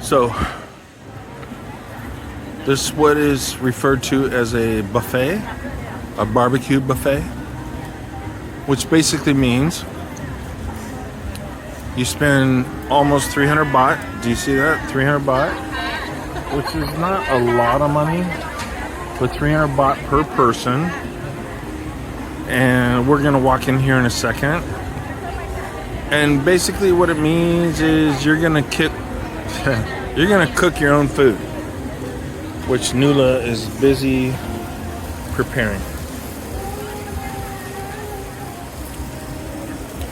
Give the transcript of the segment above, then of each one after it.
So, this is what is referred to as a buffet, a barbecue buffet, which basically means you spend almost 300 baht. Do you see that? 300 baht, which is not a lot of money, but 300 baht per person. And we're gonna walk in here in a second. And basically what it means is you're gonna cook your own food, which Noora is busy preparing.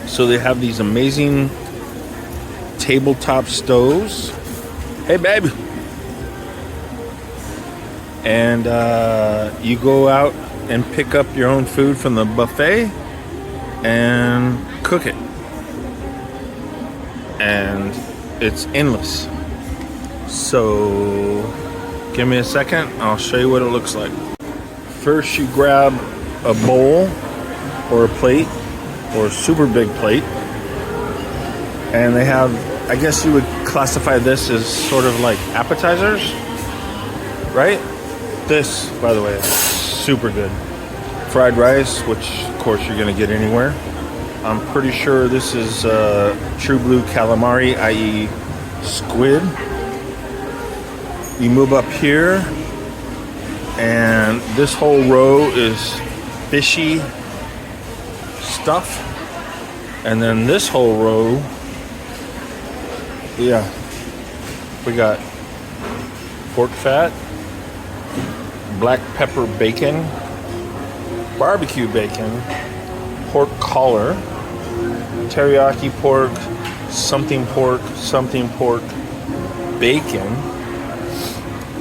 So they have these amazing tabletop stoves. Hey baby. And you go out and pick up your own food from the buffet and cook it. And it's endless. So give me a second, I'll show you what it looks like. First you grab a bowl or a plate or a super big plate, and they have, I guess you would classify this as sort of like appetizers, right? This, by the way, is super good. Fried rice, which of course you're gonna get anywhere. I'm pretty sure this is true blue calamari, i.e. squid. You move up here, and this whole row is fishy stuff. And then this whole row, yeah, we got pork fat, black pepper bacon, barbecue bacon, pork collar, teriyaki pork, something pork, bacon,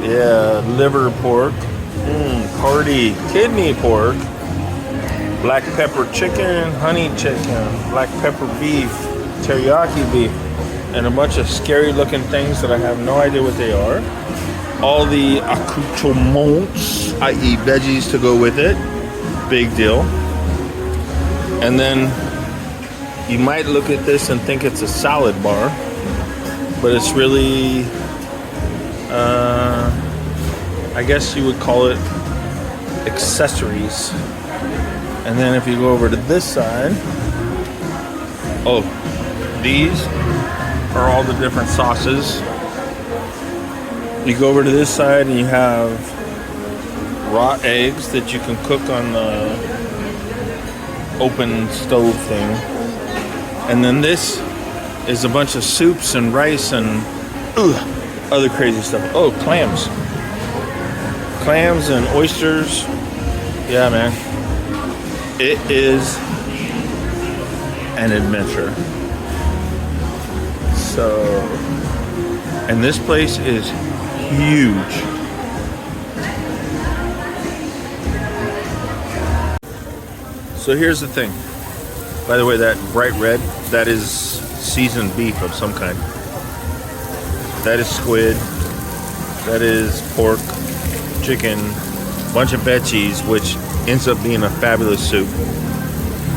yeah, liver pork, party, kidney pork, black pepper chicken, honey chicken, black pepper beef, teriyaki beef, and a bunch of scary looking things that I have no idea what they are. All the accoutrements, i.e. veggies to go with it, big deal. And then you might look at this and think it's a salad bar, but it's really, I guess you would call it accessories. And then if you go over to this side, oh, these are all the different sauces. You go over to this side and you have raw eggs that you can cook on the open stove thing. And then this is a bunch of soups and rice and other crazy stuff. Oh, clams. Clams and oysters. Yeah, man. It is an adventure. So, and this place is huge. So here's the thing. By the way, that bright red, that is seasoned beef of some kind. That is squid. That is pork, chicken, bunch of veggies, which ends up being a fabulous soup.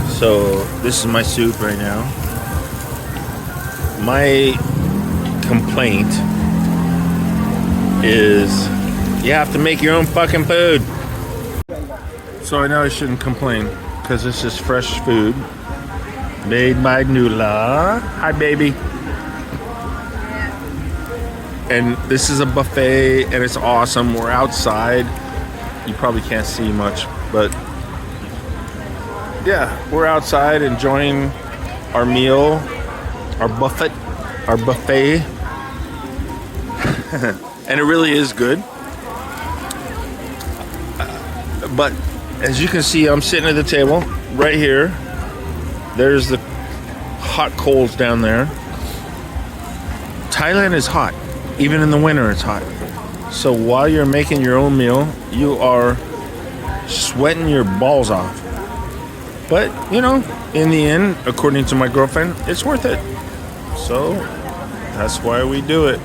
So this is my soup right now. My complaint is you have to make your own fucking food. So I know I shouldn't complain because this is fresh food made by Noora. Hi, baby. And this is a buffet and it's awesome. We're outside. You probably can't see much, but yeah, we're outside enjoying our meal, our buffet. And it really is good. But as you can see, I'm sitting at the table right here. There's the hot coals down there. Thailand is hot. Even in the winter, it's hot. So while you're making your own meal, you are sweating your balls off. But, you know, in the end, according to my girlfriend, it's worth it. So that's why we do it.